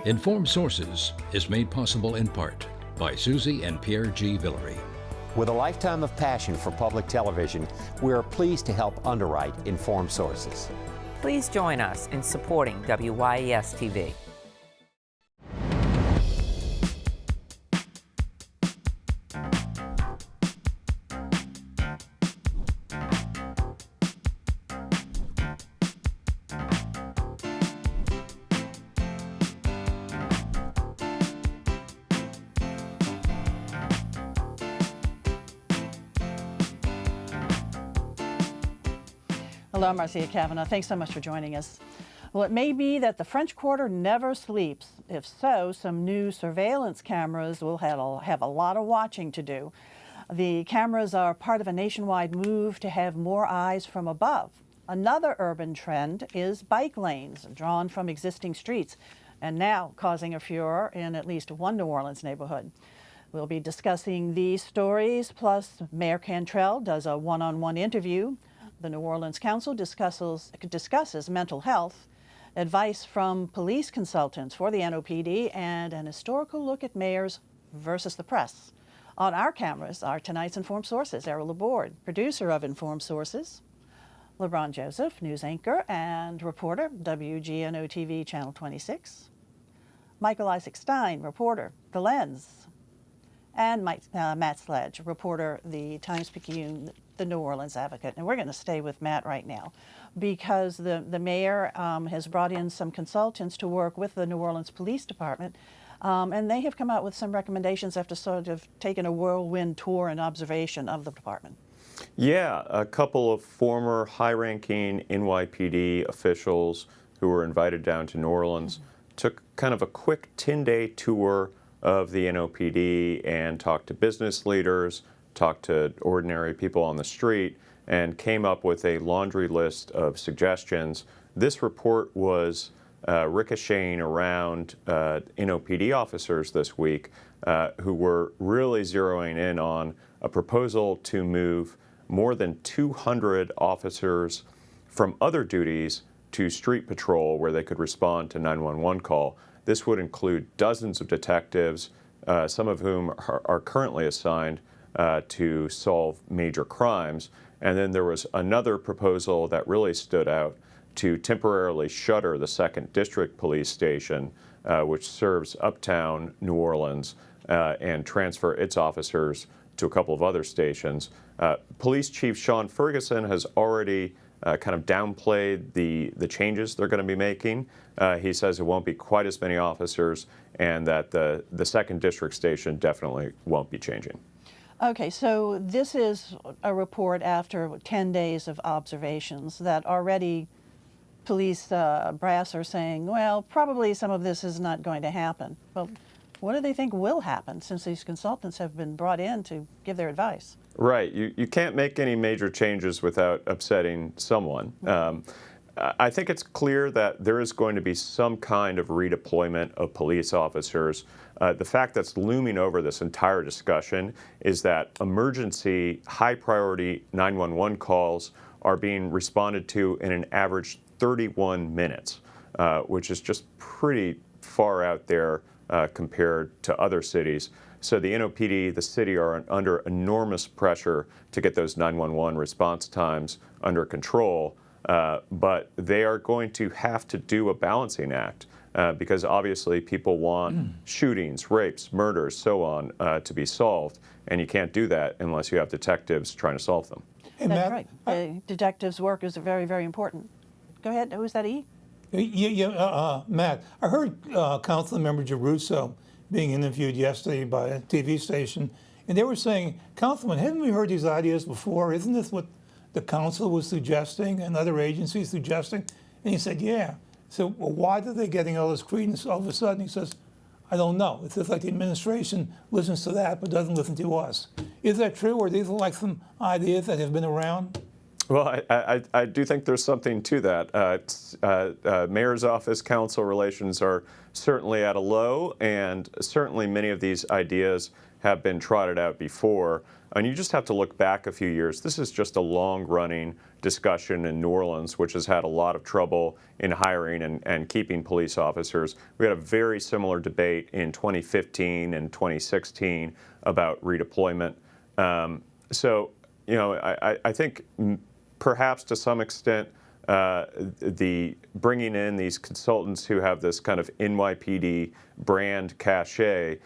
Informed Sources is made possible in part by Susie and Pierre G. Villery. With a lifetime of passion for public television, we are pleased to help underwrite Informed Sources. Please join us in supporting WYES TV. Hello, Marcia Cavanaugh. Thanks so much for joining us. Well, it may be that the French Quarter never sleeps. If so, some new surveillance cameras will have a lot of watching to do. The cameras are part of a nationwide move to have more eyes from above. Another urban trend is bike lanes drawn from existing streets and now causing a furor in at least one New Orleans neighborhood. We'll be discussing these stories, plus Mayor Cantrell does a one-on-one interview. The New Orleans Council discusses mental health, advice from police consultants for the NOPD, and an historical look at mayors versus the press. On our cameras are tonight's Informed Sources, Errol Laborde, producer of Informed Sources, LeBron Joseph, news anchor and reporter, WGNO TV Channel 26, Michael Isaac Stein, reporter, The Lens, and Matt Sledge, reporter, the Times-Picayune, the New Orleans Advocate. And we're going to stay with Matt right now because the mayor has brought in some consultants to work with the New Orleans Police Department, and they have come out with some recommendations after sort of taking a whirlwind tour and observation of the department. Yeah, a couple of former high-ranking NYPD officials who were invited down to New Orleans took kind of a quick 10-day tour of the NOPD and talked to business leaders, talked to ordinary people on the street, and came up with a laundry list of suggestions. This report was ricocheting around NOPD officers this week who were really zeroing in on a proposal to move more than 200 officers from other duties to street patrol where they could respond to 911 call. This would include dozens of detectives, some of whom are currently assigned to solve major crimes. And then there was another proposal that really stood out to temporarily shutter the 2nd District Police Station, which serves uptown New Orleans, and transfer its officers to a couple of other stations. Police Chief Sean Ferguson has already kind of downplayed the changes they're going to be making. He says it won't be quite as many officers and that the 2nd District Station definitely won't be changing. Okay, so this is a report after 10 days of observations that already police brass are saying, well, probably some of this is not going to happen. Well, what do they think will happen since these consultants have been brought in to give their advice? Right. You can't make any major changes without upsetting someone. I think it's clear that there is going to be some kind of redeployment of police officers. The fact that's looming over this entire discussion is that emergency, high-priority 911 calls are being responded to in an average 31 minutes, which is just pretty far out there compared to other cities. So the NOPD, the city, are under enormous pressure to get those 911 response times under control. But they are going to have to do a balancing act because obviously people want shootings, rapes, murders, so on to be solved. And you can't do that unless you have detectives trying to solve them. Hey, that's Matt, right. Detectives' work is very, very important. Go ahead. Who's that, E? Matt, I heard Councilmember Giarrusso being interviewed yesterday by a TV station, and they were saying, Councilman, haven't we heard these ideas before? Isn't this what the council was suggesting and other agencies suggesting? And he said, yeah. So well, why are they getting all this credence all of a sudden? He says, I don't know. It's just like the administration listens to that but doesn't listen to us. Is that true, or are these like some ideas that have been around? Well, I do think there's something to that. Mayor's office, council relations are certainly at a low, and certainly many of these ideas have been trotted out before. And you just have to look back a few years. This is just a long-running discussion in New Orleans, which has had a lot of trouble in hiring and keeping police officers. We had a very similar debate in 2015 and 2016 about redeployment. So, you know, I think perhaps to some extent, the bringing in these consultants who have this kind of NYPD brand cachet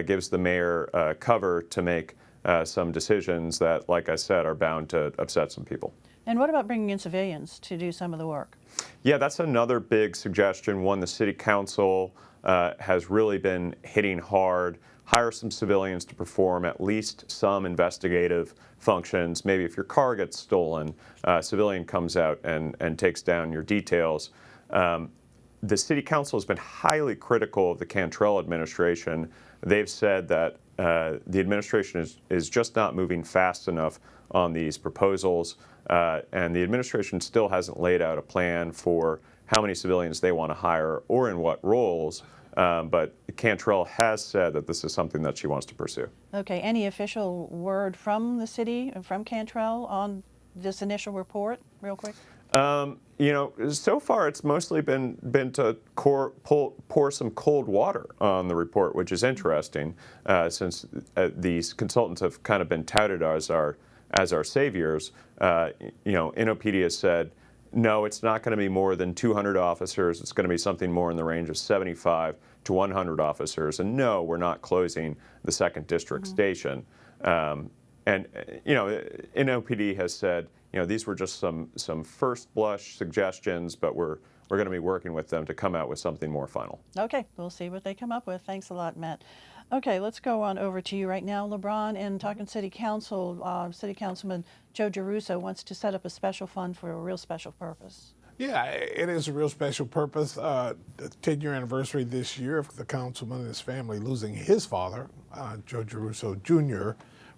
gives the mayor cover to make some decisions that, like I said, are bound to upset some people. And what about bringing in civilians to do some of the work? Yeah, that's another big suggestion, one the city council has really been hitting hard. Hire some civilians to perform at least some investigative functions. Maybe if your car gets stolen, a civilian comes out and takes down your details. The city council has been highly critical of the Cantrell administration. They've said that the administration is just not moving fast enough on these proposals, and the administration still hasn't laid out a plan for how many civilians they want to hire or in what roles. But Cantrell has said that this is something that she wants to pursue. Okay. Any official word from the city, from Cantrell, on this initial report, real quick? You know, so far it's mostly been to pour some cold water on the report, which is interesting, since these consultants have kind of been touted as our saviors. You know, NOPD has said, no, it's not going to be more than 200 officers. It's going to be something more in the range of 75 to 100 officers. And no, we're not closing the 2nd District station. And, you know, NOPD has said, you know, these were just some first blush suggestions, but we're going to be working with them to come out with something more final. Okay, we'll see what they come up with. Thanks a lot, Matt. Okay, let's go on over to you right now, LeBron, and talking City Council. City Councilman Joe Giarrusso wants to set up a special fund for a real special purpose. Yeah, it is a real special purpose. The 10-year anniversary this year of the councilman and his family losing his father, Joe Giarrusso Jr.,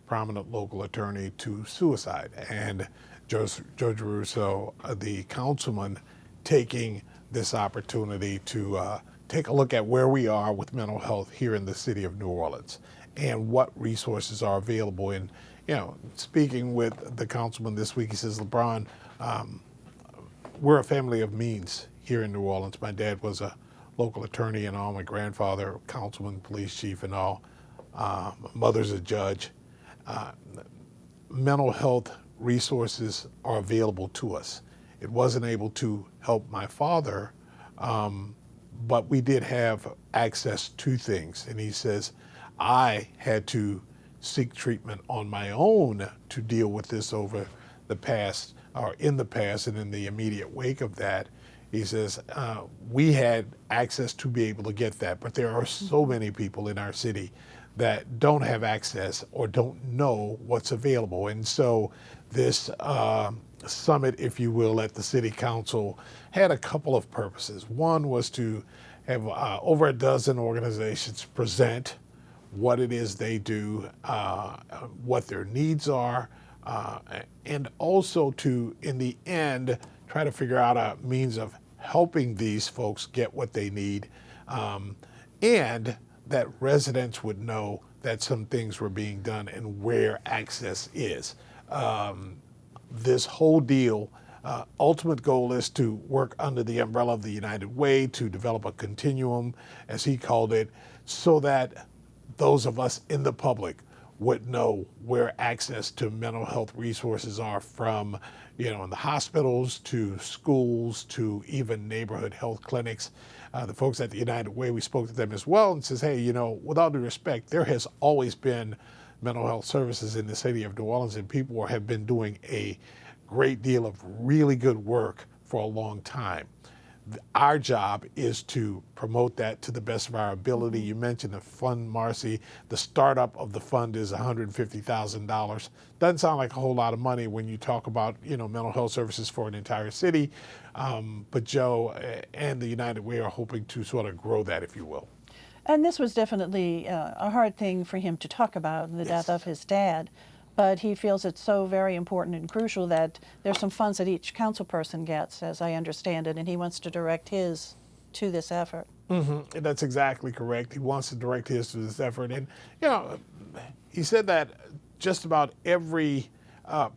prominent local attorney, to suicide. And Joe Giarrusso, the councilman, taking this opportunity to take a look at where we are with mental health here in the city of New Orleans and what resources are available. And, you know, speaking with the councilman this week, he says, LeBron, we're a family of means here in New Orleans. My dad was a local attorney and all. My grandfather, councilman, police chief and all. My mother's a judge. Mental health resources are available to us. It wasn't able to help my father, but we did have access to things. And he says, I had to seek treatment on my own to deal with this over the past, or in the past and in the immediate wake of that. He says, we had access to be able to get that, but there are so many people in our city that don't have access or don't know what's available. And so this summit, if you will, at the City Council had a couple of purposes. One was to have over a dozen organizations present what it is they do, what their needs are, and also to, in the end, try to figure out a means of helping these folks get what they need, and that residents would know that some things were being done and where access is. This whole deal, ultimate goal is to work under the umbrella of the United Way to develop a continuum, as he called it, so that those of us in the public would know where access to mental health resources are, from, you know, in the hospitals to schools to even neighborhood health clinics. The folks at the United Way, we spoke to them as well and says, hey, you know, with all due respect, there has always been mental health services in the city of New Orleans, and people have been doing a great deal of really good work for a long time. Our job is to promote that to the best of our ability. You mentioned the fund, Marcy. The startup of the fund is $150,000. Doesn't sound like a whole lot of money when you talk about, you know, mental health services for an entire city. But Joe and the United Way are hoping to sort of grow that, if you will. And this was definitely a hard thing for him to talk about, the death of his dad. But he feels it's so very important and crucial that there's some funds that each council person gets, as I understand it, and he wants to direct his to this effort. Mm-hmm. That's exactly correct. He wants to direct his to this effort. And, you know, he said that just about every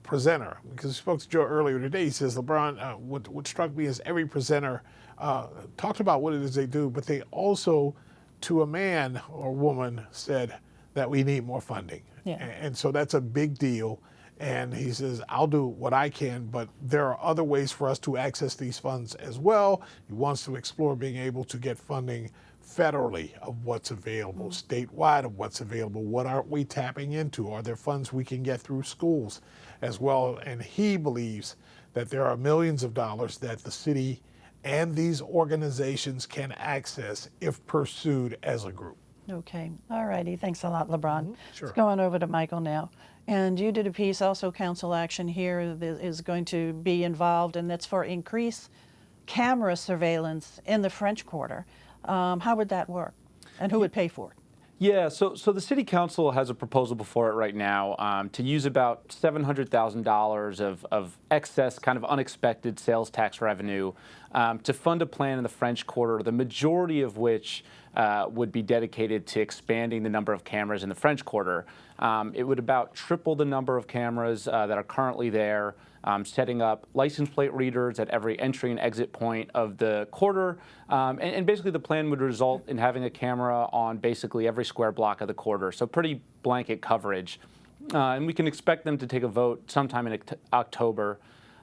presenter, because I spoke to Joe earlier today, he says, LeBron, what struck me is every presenter talked about what it is they do, but they also, to a man or woman, said that we need more funding. Yeah. And so that's a big deal. And he says, I'll do what I can, but there are other ways for us to access these funds as well. He wants to explore being able to get funding federally of what's available, statewide of what's available. What aren't we tapping into? Are there funds we can get through schools as well? And he believes that there are millions of dollars that the city and these organizations can access if pursued as a group. Okay. All righty. Thanks a lot, LeBron. Sure. Let's go on over to Michael now. And you did a piece, also council action here that is going to be involved, and that's for increased camera surveillance in the French Quarter. How would that work? And who would pay for it? Yeah, so the city council has a proposal before it right now to use about $700,000 of excess, kind of unexpected sales tax revenue to fund a plan in the French Quarter, the majority of which would be dedicated to expanding the number of cameras in the French Quarter. It would about triple the number of cameras that are currently there, setting up license plate readers at every entry and exit point of the quarter. And basically the plan would result in having a camera on basically every square block of the quarter. So pretty blanket coverage. And we can expect them to take a vote sometime in October.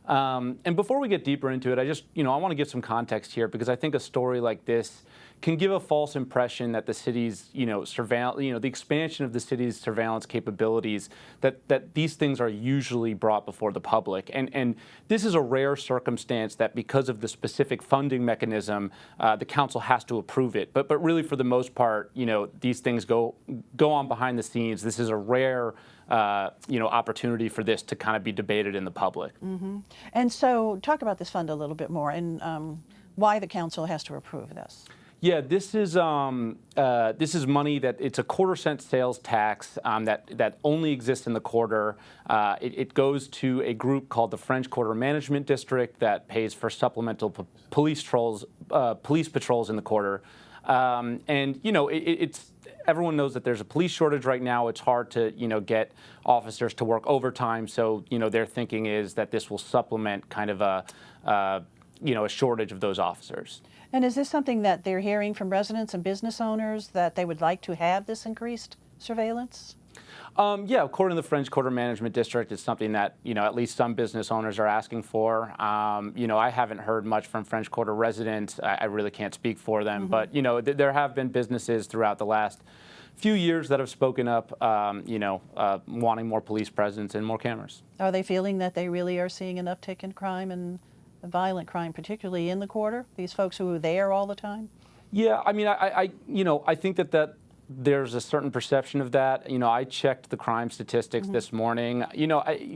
And before we get deeper into it, I want to give some context here, because I think a story like this can give a false impression that the city's, the expansion of the city's surveillance capabilities, that these things are usually brought before the public. And this is a rare circumstance that, because of the specific funding mechanism, the council has to approve it. But really, for the most part, these things go on behind the scenes. This is a rare opportunity for this to kind of be debated in the public. Mm-hmm. And so talk about this fund a little bit more, and why the council has to approve this. Yeah, this is money that it's a quarter-cent sales tax that only exists in the quarter. It goes to a group called the French Quarter Management District that pays for supplemental police patrols in the quarter. It's everyone knows that there's a police shortage right now. It's hard to get officers to work overtime. So their thinking is that this will supplement kind of a shortage of those officers. And is this something that they're hearing from residents and business owners, that they would like to have this increased surveillance? Yeah, according to the French Quarter Management District, it's something that at least some business owners are asking for. I haven't heard much from French Quarter residents. I really can't speak for them, but there have been businesses throughout the last few years that have spoken up, wanting more police presence and more cameras. Are they feeling that they really are seeing an uptick in crime and violent crime, particularly in the quarter? These folks who are there all the time? Yeah, I mean, I think that there's a certain perception of that. I checked the crime statistics this morning.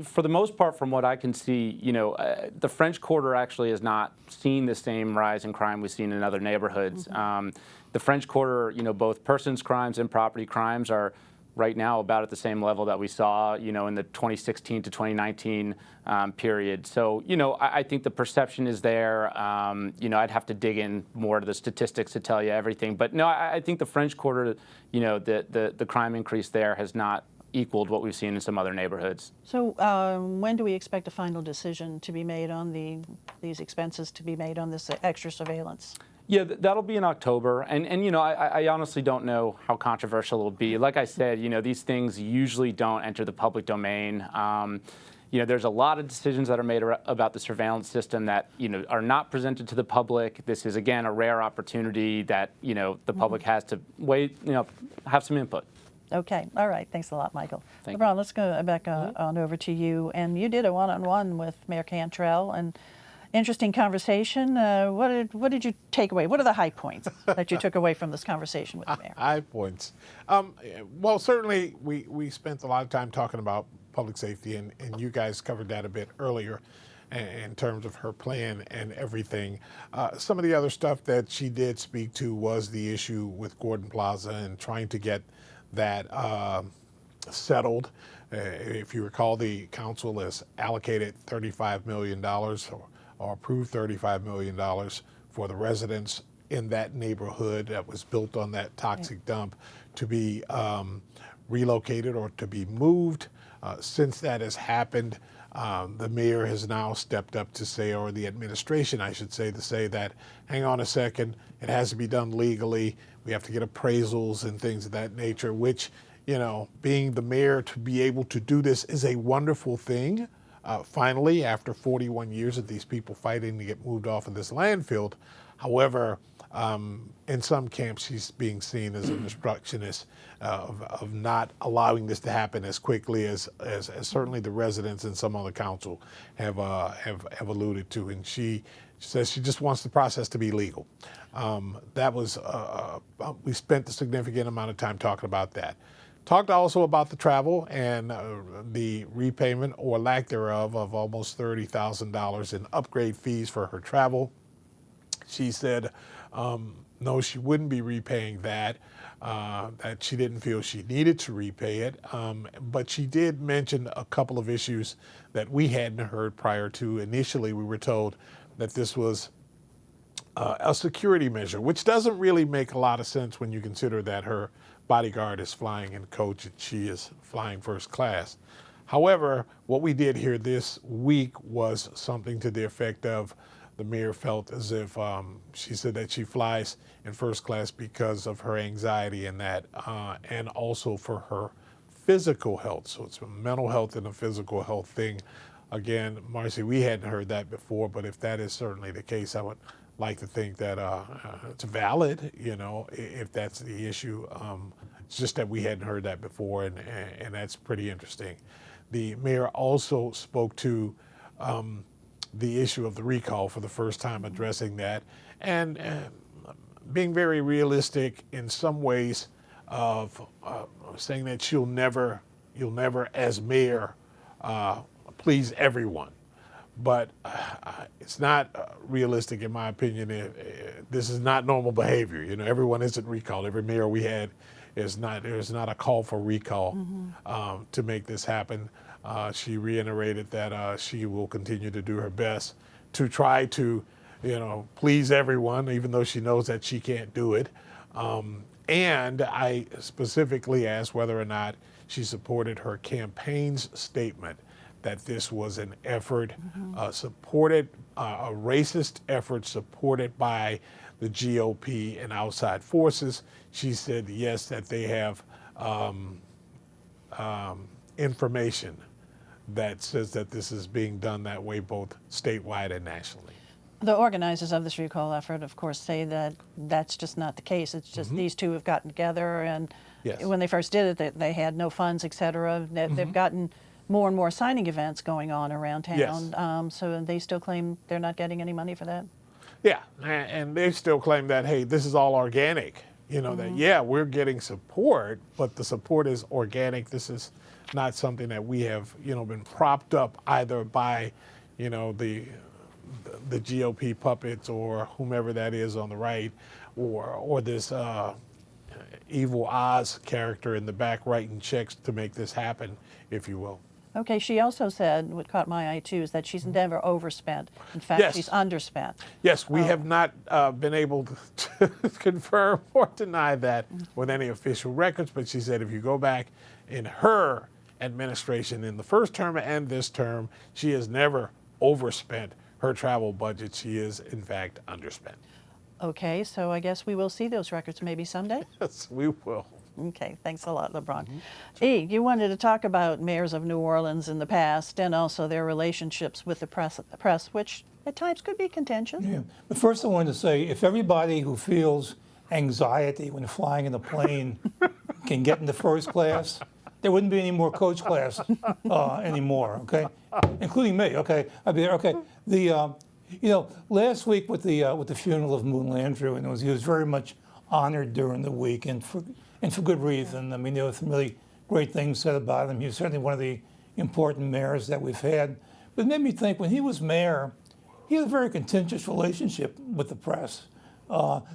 For the most part, from what I can see, the French Quarter actually has not seen the same rise in crime we've seen in other neighborhoods. The French Quarter, both persons crimes and property crimes are right now about at the same level that we saw, in the 2016 to 2019 period. So, I think the perception is there. I'd have to dig in more to the statistics to tell you everything. But no, I think the French Quarter, the crime increase there has not equaled what we've seen in some other neighborhoods. So when do we expect a final decision to be made on these expenses to be made on this extra surveillance? Yeah, that'll be in October, and I honestly don't know how controversial it'll be. Like I said, these things usually don't enter the public domain. There's a lot of decisions that are made about the surveillance system that are not presented to the public. This is, again, a rare opportunity that the public has to wait, have some input. Okay, all right. Thanks a lot, Michael. Thank LeBron, let's go back on over to you. And you did a one-on-one with Mayor Cantrell, and interesting conversation. What did you take away? What are the high points that you took away from this conversation with the mayor? High points. Well, certainly we spent a lot of time talking about public safety, and you guys covered that a bit earlier in terms of her plan and everything. Some of the other stuff that she did speak to was the issue with Gordon Plaza and trying to get that settled. If you recall, the council has allocated $35 million or approved $35 million for the residents in that neighborhood that was built on that toxic dump to be relocated or to be moved. Since that has happened, the mayor has now stepped up to say, or the administration, I should say, to say that, hang on a second, it has to be done legally. We have to get appraisals and things of that nature, which, you know, being the mayor to be able to do this is a wonderful thing. Finally, after 41 years of these people fighting to get moved off of this landfill. However, in some camps, she's being seen as an obstructionist of not allowing this to happen as quickly as certainly the residents and some on the council have alluded to. And she says she just wants the process to be legal. That was we spent a significant amount of time talking about that. Talked also about the travel and the repayment or lack thereof of almost $30,000 in upgrade fees for her travel. She said no, she wouldn't be repaying that, that she didn't feel she needed to repay it. But she did mention a couple of issues that we hadn't heard prior to. Initially, we were told that this was a security measure, which doesn't really make a lot of sense when you consider that her bodyguard is flying in coach and she is flying first class. However, what we did hear this week was something to the effect of the mayor felt as if she said that she flies in first class because of her anxiety and that, and also for her physical health. So it's a mental health and a physical health thing. Again, Marcy, we hadn't heard that before, but if that is certainly the case, I would like to think that it's valid, you know, if that's the issue. It's just that we hadn't heard that before, and that's pretty interesting. The mayor also spoke to the issue of the recall for the first time, addressing that, and being very realistic in some ways of saying that you'll never, as mayor, please everyone. But it's not realistic, in my opinion. This is not normal behavior. You know, everyone isn't recalled. Every mayor we had there's not a call for recall to make this happen. She reiterated that she will continue to do her best to try to, you know, please everyone, even though she knows that she can't do it. And I specifically asked whether or not she supported her campaign's statement that this was an effort supported, a racist effort supported by the GOP and outside forces. She said, yes, that they have information that says that this is being done that way, both statewide and nationally. The organizers of this recall effort, of course, say that that's just not the case. It's just these two have gotten together, and when they first did it, they had no funds, et cetera. They've gotten more and more signing events going on around town. So they still claim they're not getting any money for that? Yeah, and they still claim that, hey, this is all organic. You know, that, yeah, we're getting support, but the support is organic. This is not something that we have, you know, been propped up either by, you know, the GOP puppets or whomever that is on the right, or this evil Oz character in the back writing checks to make this happen, if you will. Okay, she also said, what caught my eye too, is that she's never overspent. In fact, she's underspent. Yes, we have not been able to confirm or deny that with any official records, but she said if you go back in her administration, in the first term and this term, she has never overspent her travel budget. She is, in fact, underspent. Okay, so I guess we will see those records maybe someday? Yes, we will. Okay, thanks a lot, LeBron. E, you wanted to talk about mayors of New Orleans in the past and also their relationships with the press, which at times could be contentious. Yeah. But first I wanted to say, if everybody who feels anxiety when flying in a plane can get into first class, there wouldn't be any more coach class anymore, okay? Including me, okay? I'd be there, okay. The, you know, last week with the funeral of Moon Landrieu, and he was very much honored during the week, and for good reason. I mean, there were some really great things said about him. He was certainly one of the important mayors that we've had. But it made me think, when he was mayor, he had a very contentious relationship with the press.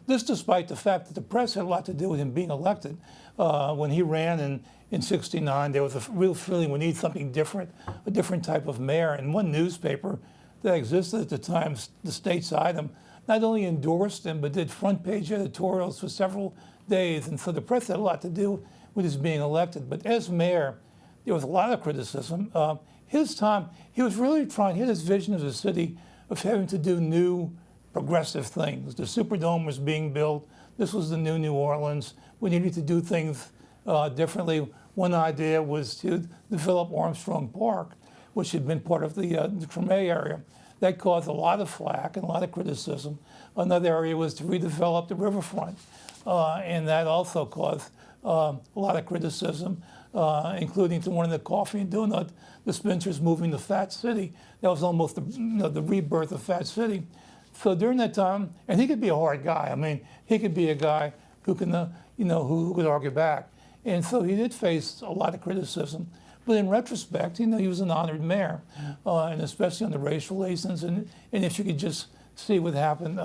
This despite the fact that the press had a lot to do with him being elected. When he ran in '69, there was a real feeling we need something different, a different type of mayor. And one newspaper that existed at the time, the State's Item, not only endorsed him, but did front page editorials for several days. And so the press had a lot to do with his being elected. But as mayor, there was a lot of criticism. His time, he was really trying, he had this vision of the city of having to do new progressive things. The Superdome was being built. This was the new Orleans. We needed to do things differently. One idea was to develop Armstrong Park, which had been part of the Tremé area. That caused a lot of flack and a lot of criticism. Another area was to redevelop the riverfront, and that also caused a lot of criticism, including to one of the coffee and donut dispensers moving to Fat City. That was almost the rebirth of Fat City. So during that time, and he could be a hard guy. I mean, he could be a guy who can, who could argue back. And so he did face a lot of criticism. But in retrospect, he was an honored mayor, and especially on the race relations. And if you could just see what happened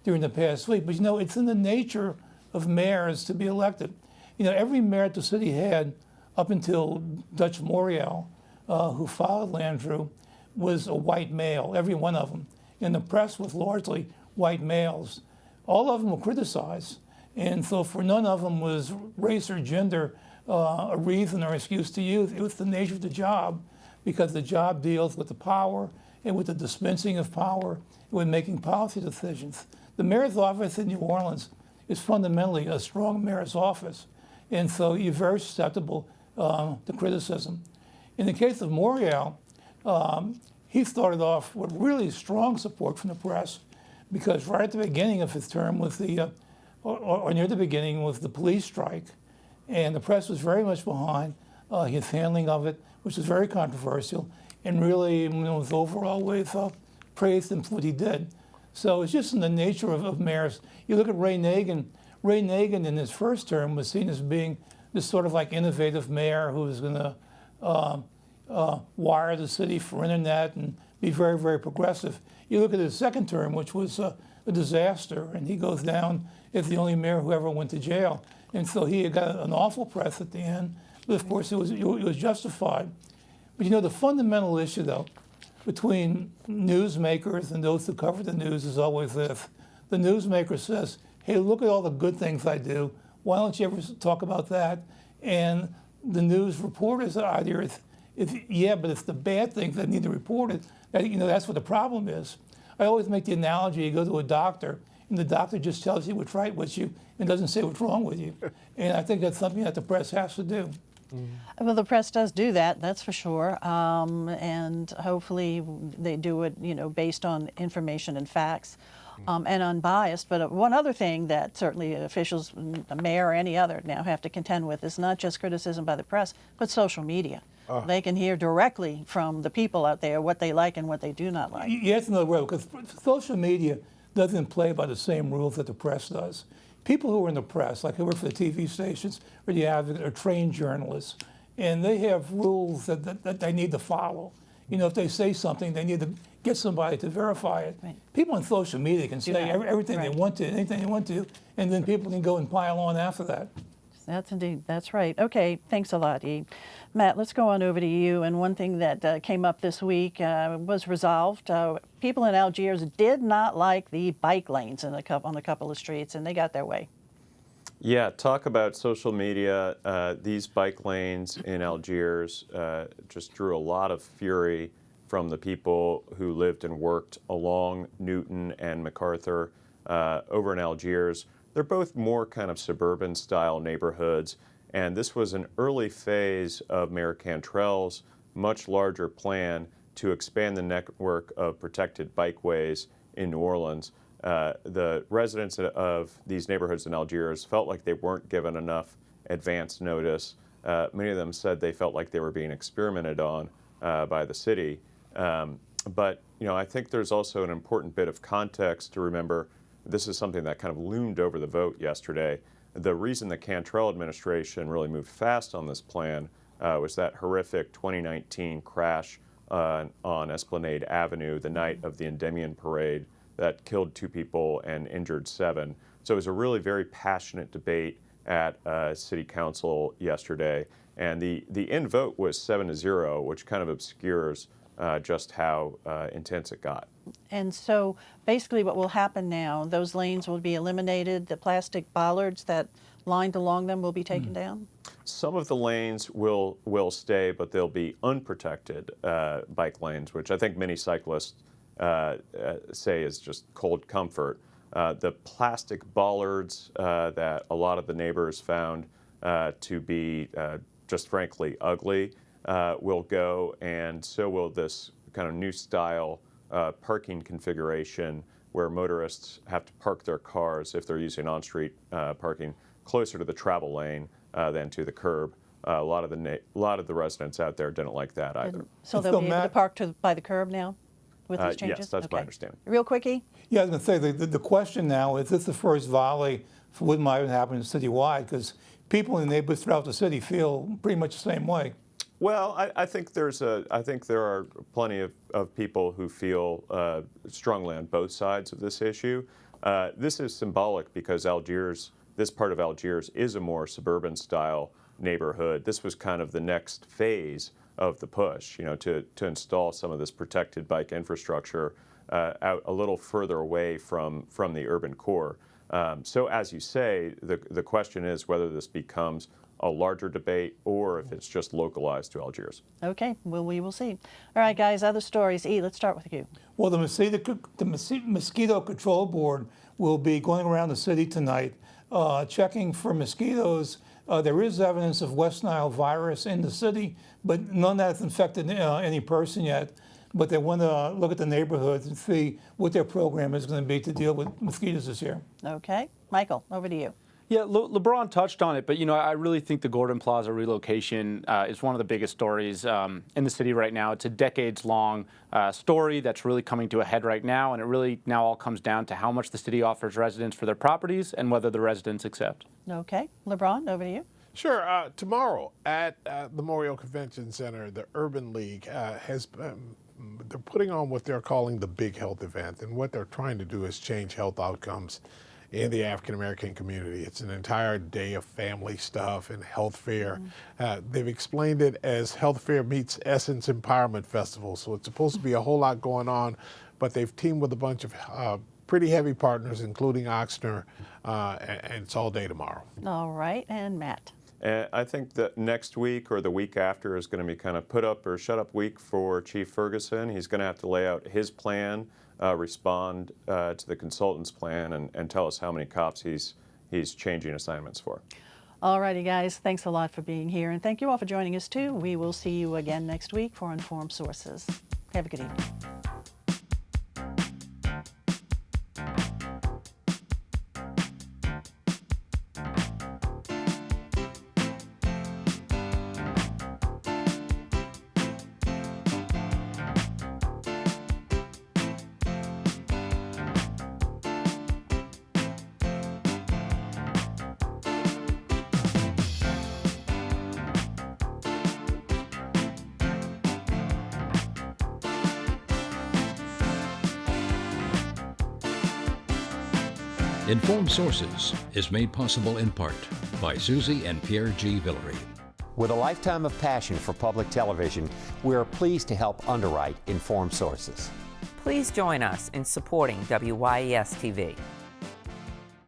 during the past week. But it's in the nature of mayors to be elected. Every mayor the city had up until Dutch Morial, who followed Landrieu, was a white male, every one of them. And the press was largely white males. All of them were criticized. And so for none of them was race or gender a reason or excuse to use. It was the nature of the job, because the job deals with the power and with the dispensing of power and with making policy decisions. The mayor's office in New Orleans is fundamentally a strong mayor's office. And so you're very susceptible to criticism. In the case of Morial, he started off with really strong support from the press, because right at the beginning of his term was or near the beginning was the police strike. And the press was very much behind his handling of it, which was very controversial, and really was overall with praised him for what he did. So it's just in the nature of mayors. You look at Ray Nagin. Ray Nagin in his first term was seen as being this sort of like innovative mayor who was going to wire the city for internet and be very, very progressive. You look at his second term, which was a disaster, and he goes down as the only mayor who ever went to jail. And so he got an awful press at the end, but of course it was justified. But the fundamental issue, though, between newsmakers and those who cover the news is always this. The newsmaker says, hey, look at all the good things I do. Why don't you ever talk about that? And the news reporters are either, yeah, but it's the bad things that need to report it. That's what the problem is. I always make the analogy, you go to a doctor, and the doctor just tells you what's right with you and doesn't say what's wrong with you. And I think that's something that the press has to do. Well, the press does do that, that's for sure. And hopefully they do it, based on information and facts. And unbiased. But one other thing that certainly officials, the mayor or any other now have to contend with is not just criticism by the press, but social media. They can hear directly from the people out there what they like and what they do not like. Yeah, that's another word, because social media doesn't play by the same rules that the press does. People who are in the press, like who work for the TV stations or the Advocate, are trained journalists, and they have rules that they need to follow. If they say something, they need to get somebody to verify it. Right. People on social media can say everything they want to, anything they want to, and then people can go and pile on after that. That's right. Okay, thanks a lot, E. Matt, let's go on over to you. And one thing that came up this week was resolved. People in Algiers did not like the bike lanes on a couple of streets, and they got their way. Yeah, talk about social media. These bike lanes in Algiers just drew a lot of fury from the people who lived and worked along Newton and MacArthur over in Algiers. They're both more kind of suburban style neighborhoods, and this was an early phase of Mayor Cantrell's much larger plan to expand the network of protected bikeways in New Orleans. The residents of these neighborhoods in Algiers felt like they weren't given enough advance notice. Many of them said they felt like they were being experimented on by the city. But I think there's also an important bit of context to remember. This is something that kind of loomed over the vote yesterday. The reason the Cantrell administration really moved fast on this plan was that horrific 2019 crash on Esplanade Avenue the night of the Endymion Parade that killed 2 people and injured 7. So it was a really very passionate debate at City Council yesterday. And the end vote was 7-0, which kind of obscures just how intense it got. And so basically what will happen now, those lanes will be eliminated, the plastic bollards that lined along them will be taken down? Some of the lanes will stay, but they'll be unprotected bike lanes, which I think many cyclists say is just cold comfort. The plastic bollards that a lot of the neighbors found to be just frankly ugly will go, and so will this kind of new style parking configuration where motorists have to park their cars if they're using on-street parking closer to the travel lane than to the curb. A lot of the residents out there didn't like that either. So they'll be able to park by the curb now with these changes? Yes, that's my understanding. Real quickie? Yeah, I was going to say, the question now, is this the first volley for what might happen citywide? Because people in neighborhoods throughout the city feel pretty much the same way. Well, I think there are plenty of people who feel strongly on both sides of this issue. This is symbolic because this part of Algiers is a more suburban style neighborhood. This was kind of the next phase of the push, to install some of this protected bike infrastructure out a little further away from the urban core. So as you say, the question is whether this becomes a larger debate or if it's just localized to Algiers. Okay, well, we will see. All right, guys, other stories. E, let's start with you. Well, the Mosquito Control Board will be going around the city tonight checking for mosquitoes. There is evidence of West Nile virus in the city, but none that's infected any person yet. But they want to look at the neighborhoods and see what their program is going to be to deal with mosquitoes this year. Okay. Michael, over to you. Yeah, LeBron touched on it, but I really think the Gordon Plaza relocation is one of the biggest stories in the city right now. It's a decades-long story that's really coming to a head right now, and it really now all comes down to how much the city offers residents for their properties and whether the residents accept. Okay, LeBron, over to you. Sure. Tomorrow at the Memorial Convention Center, the Urban League they're putting on what they're calling the Big Health event, and what they're trying to do is change health outcomes in the African American community. It's an entire day of family stuff and health fair. They've explained it as Health Fair meets Essence Empowerment Festival. So it's supposed to be a whole lot going on, but they've teamed with a bunch of pretty heavy partners, including Oxner, and it's all day tomorrow. All right, and Matt. I think that next week or the week after is going to be kind of put up or shut up week for Chief Ferguson. He's going to have to lay out his plan, respond to the consultant's plan, and tell us how many cops he's changing assignments for. All righty, guys. Thanks a lot for being here, and thank you all for joining us, too. We will see you again next week for Informed Sources. Have a good evening. Informed Sources is made possible in part by Susie and Pierre G. Villery. With a lifetime of passion for public television, we are pleased to help underwrite Informed Sources. Please join us in supporting WYES TV.